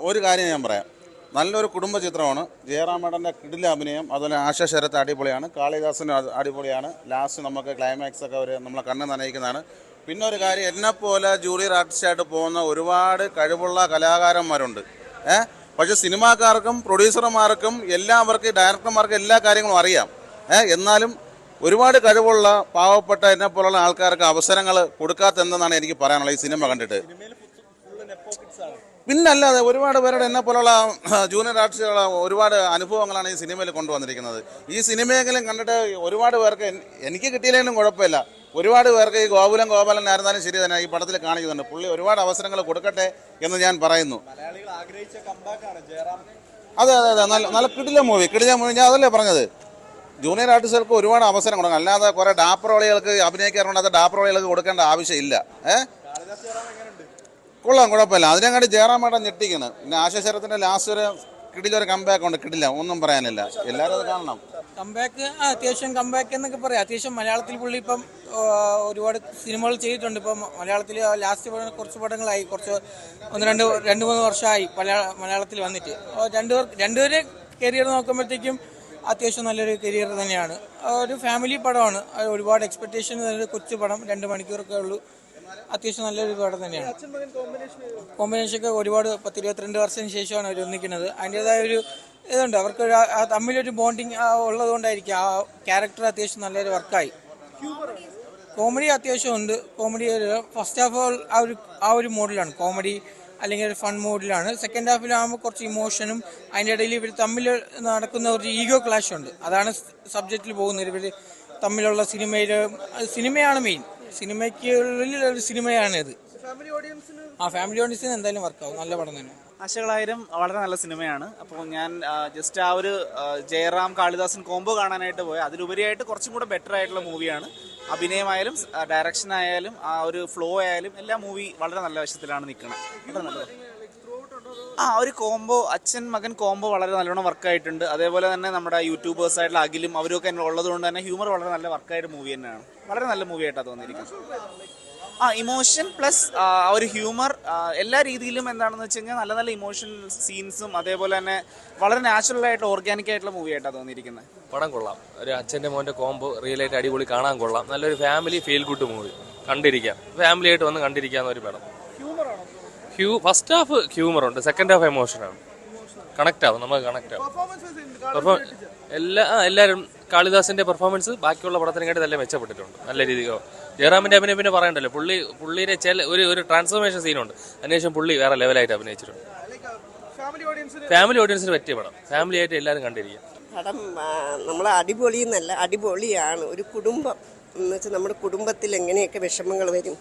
ഒരു കാര്യം ഞാൻ പറയാം. നല്ലൊരു കുടുംബ ചിത്രമാണ്. ജയറാമേട്ടൻ്റെ കിടില അഭിനയം, അതുപോലെ ആശ ശരത്ത് അടിപൊളിയാണ്, കാളിദാസന് അടിപൊളിയാണ്. ലാസ്റ്റ് നമുക്ക് ക്ലൈമാക്സ് ഒക്കെ നമ്മളെ കണ്ണ് നനയിക്കുന്നതാണ്. പിന്നെ ഒരു കാര്യം, എന്നെപ്പോലെ ജൂനിയർ ആർട്ടിസ്റ്റായിട്ട് പോകുന്ന ഒരുപാട് കഴിവുള്ള കലാകാരന്മാരുണ്ട്. പക്ഷേ സിനിമാക്കാർക്കും പ്രൊഡ്യൂസർമാർക്കും എല്ലാവർക്കും ഡയറക്ടർമാർക്കും എല്ലാ കാര്യങ്ങളും അറിയാം. എന്നാലും ഒരുപാട് കഴിവുള്ള പാവപ്പെട്ട എന്നെപ്പോലുള്ള ആൾക്കാർക്ക് അവസരങ്ങൾ കൊടുക്കാത്തെന്നാണ് എനിക്ക് പറയാനുള്ളത് ഈ സിനിമ കണ്ടിട്ട്. പിന്നല്ലാതെ ഒരുപാട് പേരുടെ എന്നെ പോലുള്ള ജൂനിയർ ആർട്ടിസ്റ്റുകൾ ഒരുപാട് അനുഭവങ്ങളാണ് ഈ സിനിമയിൽ കൊണ്ടുവന്നിരിക്കുന്നത്. ഈ സിനിമയെങ്കിലും കണ്ടിട്ട് ഒരുപാട് പേർക്ക്, എനിക്ക് കിട്ടിയില്ലെങ്കിലും കുഴപ്പമില്ല, ഒരുപാട് പേർക്ക് ഈ ഗോപാലൻ ആയിരുന്നാലും ശരി തന്നെ ഈ പടത്തിൽ കാണിക്കുന്നുണ്ട്. പുള്ളി ഒരുപാട് അവസരങ്ങൾ കൊടുക്കട്ടെ എന്ന് ഞാൻ പറയുന്നു. അതെ അതെ അതെ, നല്ല കിടില മൂവി. ഞാൻ അതല്ലേ പറഞ്ഞത്, ജൂനിയർ ആർട്ടിസ്റ്റുകൾക്ക് ഒരുപാട് അവസരം കൊടുക്കണം. അല്ലാതെ കുറേ ഡാപ്പറോളികൾക്ക് അഭിനയിക്കാറുണ്ട്, ഡാപ്പറോളികൾക്ക് കൊടുക്കേണ്ട ആവശ്യമില്ല. കൊള്ളാം, കുഴപ്പമില്ല. അതിനെക്കാട്ടി ജയറാമേട്ടൻ ഞെട്ടിക്കുന്നു. പിന്നെ ആശ ശരത്തിന്റെ ലാസ്റ്റ് ഒരു കിടിലൊരു കംബാക്ക് ഉണ്ട്. കിടില്ല, ഒന്നും പറയാനില്ല. എല്ലാവരും അത് കാണണം. കംബാക്ക് അത്യാവശ്യം കംബാക്ക് എന്നൊക്കെ പറയാം. അത്യാവശ്യം മലയാളത്തിൽ പുള്ളി ഇപ്പം ഒരുപാട് സിനിമകൾ ചെയ്തിട്ടുണ്ട്. ഇപ്പം മലയാളത്തിൽ ലാസ്റ്റ് കുറച്ച് പടങ്ങളായി, രണ്ട് മൂന്ന് വർഷമായി മലയാളത്തിൽ വന്നിട്ട്. രണ്ടുപേരെ കരിയർ നോക്കുമ്പോഴത്തേക്കും അത്യാവശ്യം നല്ലൊരു കരിയർ തന്നെയാണ്. ഒരു ഫാമിലി പടമാണ്. ഒരുപാട് എക്സ്പെക്ടേഷൻ, കൊച്ചു പടം, 2 മണിക്കൂറൊക്കെ ഉള്ളൂ. അത്യാവശ്യം നല്ലൊരു പടം തന്നെയാണ്. കോമ്പിനേഷനൊക്കെ ഒരുപാട് 10-22 വർഷത്തിന് ശേഷമാണ് അവർ ഒന്നിക്കുന്നത്. അതിൻ്റെതായ ഒരു ഇതുണ്ട്, അവർക്ക് തമ്മിലൊരു ബോണ്ടിങ് ഉള്ളത് കൊണ്ടായിരിക്കും ആ ക്യാരക്ടർ അത്യാവശ്യം നല്ലൊരു വർക്കായി. കോമഡി അത്യാവശ്യം ഉണ്ട്. കോമഡി ഫസ്റ്റ് ഹാഫ് ആ ഒരു മോഡിലാണ് കോമഡി, അല്ലെങ്കിൽ ഒരു ഫൺ മോഡിലാണ്. സെക്കൻഡ് ഹാഫിലാകുമ്പോൾ കുറച്ച് ഇമോഷനും, അതിൻ്റെ ഇടയിൽ ഇവർ തമ്മിൽ നടക്കുന്ന ഒരു ഈഗോ ക്ലാഷ് ഉണ്ട്. അതാണ് സബ്ജക്റ്റിൽ പോകുന്നത്. ഇവർ തമ്മിലുള്ള സിനിമയാണ് മെയിൻ. സിനിമയ്ക്കുള്ളിൽ ഒരു സിനിമയാണിത്. ഫാമിലി ഓഡിയൻസിന് എന്തായാലും വർക്കാവും. നല്ല പടം തന്നെ. ആശകളായിരം വളരെ നല്ല സിനിമയാണ്. അപ്പോൾ ഞാൻ ജസ്റ്റ് ആ ഒരു ജയറാം കാളിദാസൻ കോംബോ കാണാനായിട്ട് പോയി. അതിലുപരിയായിട്ട് കുറച്ചും കൂടെ ബെറ്റർ ആയിട്ടുള്ള മൂവിയാണ്. അഭിനയമായാലും ഡയറക്ഷൻ ആയാലും ആ ഒരു ഫ്ലോ ആയാലും എല്ലാ മൂവി വളരെ നല്ല വശത്തിലാണ് നിൽക്കുന്നത്. വളരെ നല്ലത്. ഒരു കോംബോ, അച്ഛൻ മകൻ കോംബോ വളരെ നല്ലോണം വർക്കായിട്ടുണ്ട്. അതേപോലെ തന്നെ നമ്മുടെ യൂട്യൂബേഴ്സ് ആയിട്ടുള്ള അഖിലും അവരൊക്കെ ഉള്ളത് കൊണ്ട് തന്നെ ഹ്യൂമർ വളരെ നല്ല വർക്കായൊരു മൂവി തന്നെയാണ്. വളരെ നല്ല മൂവിയായിട്ടാണ് തോന്നിയിരിക്കുന്നത്. ഇമോഷൻ പ്ലസ് ഒരു ഹ്യൂമർ, എല്ലാ രീതിയിലും എന്താണെന്ന് വെച്ച് കഴിഞ്ഞാൽ നല്ല നല്ല ഇമോഷണൽ സീൻസും അതേപോലെ തന്നെ വളരെ നാച്ചുറൽ ആയിട്ട് ഓർഗാനിക് ആയിട്ടുള്ള മൂവിയായിട്ടാണ് തോന്നിയിരിക്കുന്നത്. പടം കൊള്ളാം. ഒരു അച്ഛൻ്റെ മോൻ്റെ കോംബോ റിയലായിട്ട് അടിപൊളി, കാണാൻ കൊള്ളാം. നല്ലൊരു ഫാമിലി ഫീൽ ഗുഡ് മൂവി, കണ്ടിരിക്കാം. ഫാമിലി ആയിട്ട് വന്ന് കണ്ടിരിക്കാവുന്ന ഒരു പടം. ഫസ്റ്റ് ഹാഫ് ഹ്യൂമറുണ്ട്, സെക്കൻഡ് ഹാഫ് എമോഷനാണ്. കണക്ട് ആവും, നമുക്ക് കണക്ട് ആവും. എല്ലാവരും കാളിദാസിന്റെ പെർഫോമൻസ് ബാക്കിയുള്ള പടത്തിനെക്കാട്ടി നല്ല മെച്ചപ്പെട്ടിട്ടുണ്ട്. നല്ല രീതിക്ക് ജയറാമിന്റെ അഭിനയം പിന്നെ പറയണ്ടല്ലോ. പുള്ളിയുടെ ഒരു ട്രാൻസ്ഫോർമേഷൻ സീനുണ്ട്. അതിനുശേഷം പുള്ളി വേറെ ലെവലായിട്ട് അഭിനയിച്ചിട്ടുണ്ട്. ഫാമിലി ഓഡിയൻസിന് പറ്റിയ പടം, ഫാമിലി ആയിട്ട് എല്ലാവരും കണ്ടിരിക്കുക. പടം നമ്മളെ അടിപൊളി എന്നല്ല, അടിപൊളിയാണ്. ഒരു കുടുംബം എന്ന് വെച്ചാൽ നമ്മുടെ കുടുംബത്തിൽ എങ്ങനെയൊക്കെ വിഷമങ്ങൾ വരും,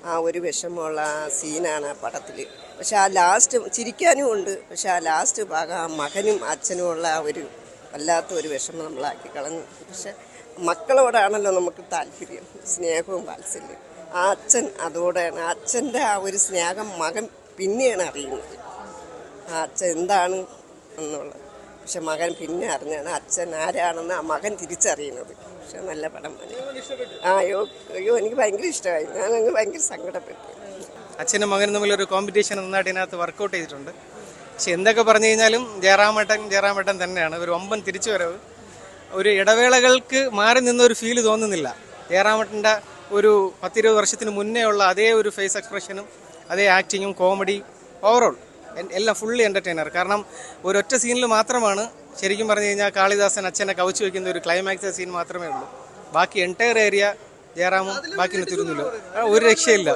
ആ ഒരു വിഷമമുള്ള സീനാണ് ആ പടത്തിൽ. പക്ഷെ ആ ലാസ്റ്റ് ചിരിക്കാനും ഉണ്ട്. പക്ഷെ ആ ലാസ്റ്റ് ഭാഗം ആ മകനും അച്ഛനുമുള്ള ആ ഒരു വല്ലാത്ത ഒരു വിഷമം നമ്മളാക്കി കളഞ്ഞു. പക്ഷെ മക്കളോടാണല്ലോ നമുക്ക് താല്പര്യം, സ്നേഹവും വാത്സല്യം. ആ അച്ഛൻ അതോടെയാണ്, അച്ഛൻ്റെ ആ ഒരു സ്നേഹം മകൻ പിന്നെയാണ് അറിയുന്നത്, ആ അച്ഛൻ എന്താണ് എന്നുള്ളത്. പക്ഷെ മകൻ പിന്നെ അറിഞ്ഞാണ് അച്ഛൻ ആരാണെന്ന് ആ മകൻ തിരിച്ചറിയുന്നത്. പക്ഷെ നല്ല പടം തന്നെ. അയ്യോ എനിക്ക് ഭയങ്കര ഇഷ്ടമായി. ഞാനങ്ങ് ഭയങ്കര സങ്കടപ്പെട്ടു. അച്ഛനും മകനും തമ്മിലൊരു കോമ്പറ്റീഷൻ നന്നായിട്ട് ഇതിനകത്ത് വർക്കൗട്ട് ചെയ്തിട്ടുണ്ട്. പക്ഷെ എന്തൊക്കെ പറഞ്ഞു കഴിഞ്ഞാലും ജയറാമേട്ടൻ തന്നെയാണ്. ഒരു വമ്പൻ തിരിച്ചുവരവ്. ഒരു ഇടവേളകൾക്ക് മാറി നിന്നൊരു ഫീല് തോന്നുന്നില്ല. ജയറാമേട്ടൻ്റെ ഒരു 10-20 വർഷത്തിന് മുന്നേ ഉള്ള അതേ ഒരു ഫേസ് എക്സ്പ്രഷനും അതേ ആക്ടിങ്ങും കോമഡി ഓവറോൾ എല്ലാം ഫുള്ളി എൻ്റർടൈനർ. കാരണം ഒരൊറ്റ സീനിൽ മാത്രമാണ് ശരിക്കും പറഞ്ഞു കഴിഞ്ഞാൽ കാളിദാസൻ അച്ഛനെ കവച്ചു വയ്ക്കുന്ന ഒരു ക്ലൈമാക്സ് സീൻ മാത്രമേ ഉള്ളൂ. ബാക്കി എൻറ്റയർ ഏരിയ ജയറാമും ബാക്കി തിരുന്നില്ല, ഒരു രക്ഷയില്ല.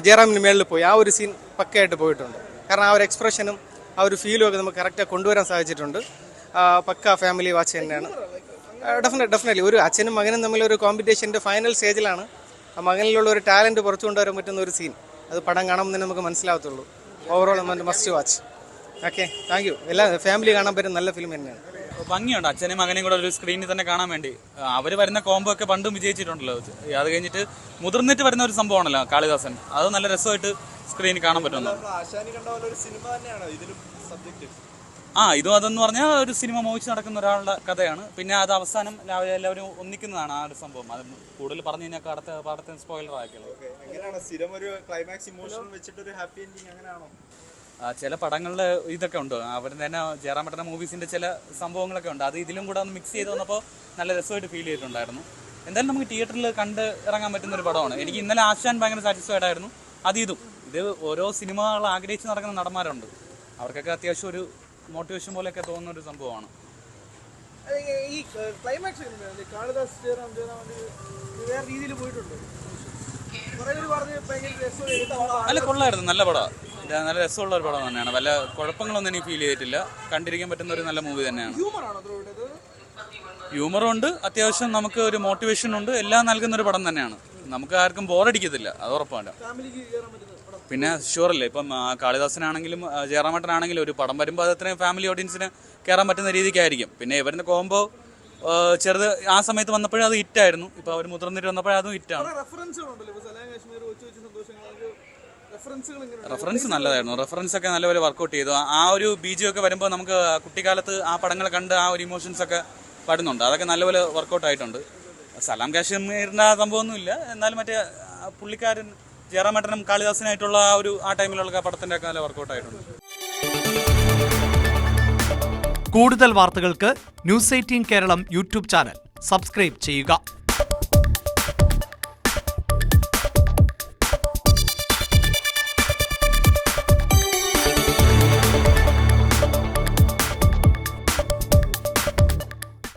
ജയറാമിന് മേളിൽ പോയി ആ ഒരു സീൻ പക്കയായിട്ട് പോയിട്ടുണ്ട്. കാരണം ആ ഒരു എക്സ്പ്രഷനും ആ ഒരു ഫീലും ഒക്കെ നമുക്ക് കറക്റ്റായി കൊണ്ടുവരാൻ സാധിച്ചിട്ടുണ്ട്. പക്ക ഫാമിലി വാച്ച് തന്നെയാണ്. ഡെഫിനറ്റ്ലി ഒരു അച്ഛനും മകനും തമ്മിലൊരു കോമ്പറ്റീഷൻ്റെ ഫൈനൽ സ്റ്റേജിലാണ്. ആ മകനിലുള്ള ഒരു ടാലൻറ്റ് പുറത്തു കൊണ്ടുവരാൻ പറ്റുന്ന ഒരു സീൻ. അത് പടം കാണുമ്പോൾ തന്നെ നമുക്ക് മനസ്സിലാവത്തുള്ളൂ. ഓവറോൾ നമ്മൾ must watch. Okay, thank you. എല്ലാ ഫാമിലി കാണാൻ പറ്റുന്ന നല്ല ഫിലിം തന്നെയാണ്. ഭംഗിയുണ്ട്. അച്ഛനും മകനെയും കൂടെ ഒരു സ്ക്രീനിൽ തന്നെ കാണാൻ വേണ്ടി. അവർ വരുന്ന കോംബോ ഒക്കെ പണ്ടും വിജയിച്ചിട്ടുണ്ടല്ലോ. അത് കഴിഞ്ഞിട്ട് മുതിർന്നിട്ട് വരുന്ന ഒരു സംഭവമാണല്ലോ കാളിദാസൻ. അത് നല്ല രസമായിട്ട് സ്ക്രീനിൽ കാണാൻ പറ്റുന്നു. ഇതും അതെന്ന് പറഞ്ഞാൽ ഒരു സിനിമ മോഹിച്ച് നടക്കുന്ന ഒരാളുടെ കഥയാണ്. പിന്നെ അത് അവസാനം എല്ലാവരും ഒന്നിക്കുന്നതാണ് ആ ഒരു സംഭവം. അത് കൂടുതൽ പറഞ്ഞു കഴിഞ്ഞാൽ പാടത്തെ സ്പോയിലർ ആക്കിയുള്ളൂ. ചില പടങ്ങളുടെ ഇതൊക്കെ ഉണ്ട്, അവർ തന്നെ ജയറാമേട്ടൻ്റെ മൂവീസിൻ്റെ ചില സംഭവങ്ങളൊക്കെ ഉണ്ട്, അത് ഇതിലും കൂടെ ഒന്ന് മിക്സ് ചെയ്ത് വന്നപ്പോൾ നല്ല രസമായിട്ട് ഫീൽ ചെയ്തിട്ടുണ്ടായിരുന്നു. എന്തായാലും നമുക്ക് തിയേറ്ററിൽ കണ്ട് ഇറങ്ങാൻ പറ്റുന്ന ഒരു പടമാണ്. എനിക്ക് ഇന്നലെ ആശാൻ ഭയങ്കര സാറ്റിസ്ഫൈഡ് ആയിരുന്നു. ഇത് ഓരോ സിനിമകൾ ആഗ്രഹിച്ച് നടക്കുന്ന നടന്മാരുണ്ട്, അവർക്കൊക്കെ അത്യാവശ്യം ഒരു മോട്ടിവേഷൻ പോലെയൊക്കെ തോന്നുന്ന ഒരു സംഭവമാണ്. ഈ ക്ലൈമാക്സ് കാളിദാസ് ജയറാം വേറെ രീതിയിൽ പോയിട്ടുണ്ട്. നല്ല കൊള്ളായിരുന്നു, നല്ല പടമാണ്, നല്ല രസമുള്ള ഒരു പടം തന്നെയാണ്. വല്ല കുഴപ്പങ്ങളൊന്നും എനിക്ക് ഫീൽ ചെയ്തിട്ടില്ല. കണ്ടിരിക്കാൻ പറ്റുന്ന ഒരു നല്ല മൂവി തന്നെയാണ്. ഹ്യൂമറുണ്ട്, അത്യാവശ്യം നമുക്ക് ഒരു മോട്ടിവേഷൻ ഉണ്ട്, എല്ലാം നൽകുന്ന ഒരു പടം തന്നെയാണ്. നമുക്ക് ആർക്കും ബോറടിക്കത്തില്ല, അത് ഉറപ്പാണ്. പിന്നെ ഷുവറല്ലേ, ഇപ്പം കാളിദാസനാണെങ്കിലും ജയറാമേട്ടനാണെങ്കിലും ഒരു പടം വരുമ്പോൾ അത് അത്രയും ഫാമിലി ഓഡിയൻസിന് കയറാൻ പറ്റുന്ന രീതിക്കായിരിക്കും. പിന്നെ ഇവരുടെ കോംബോ ചെറുത് ആ സമയത്ത് വന്നപ്പോഴും അത് ഹിറ്റായിരുന്നു. ഇപ്പോൾ അവർ മുതിർന്നിട്ട് വന്നപ്പോഴും അതും ഹിറ്റാണ്. റെഫറൻസ് നല്ലതായിരുന്നു, റെഫറൻസ് ഒക്കെ നല്ലപോലെ വർക്കൗട്ട് ചെയ്തു. ആ ഒരു ബീജിയൊക്കെ വരുമ്പോൾ നമുക്ക് കുട്ടിക്കാലത്ത് ആ പടങ്ങൾ കണ്ട് ആ ഒരു ഇമോഷൻസ് ഒക്കെ വരുന്നുണ്ട്, അതൊക്കെ നല്ലപോലെ വർക്കൗട്ട് ആയിട്ടുണ്ട്. സലാം കാശ്മീരിൻ്റെ ആ സംഭവമൊന്നുമില്ല, എന്നാലും മറ്റേ പുള്ളിക്കാരൻ ജയറാമേട്ടനും കാളിദാസനായിട്ടുള്ള ആ ടൈമിലുള്ള പടത്തിൻ്റെ ഒക്കെ നല്ല വർക്കൗട്ട് ആയിട്ടുണ്ട്. കൂടുതൽ വാർത്തകൾക്ക് news 18 Keralam YouTube channel subscribe ചെയ്യുക.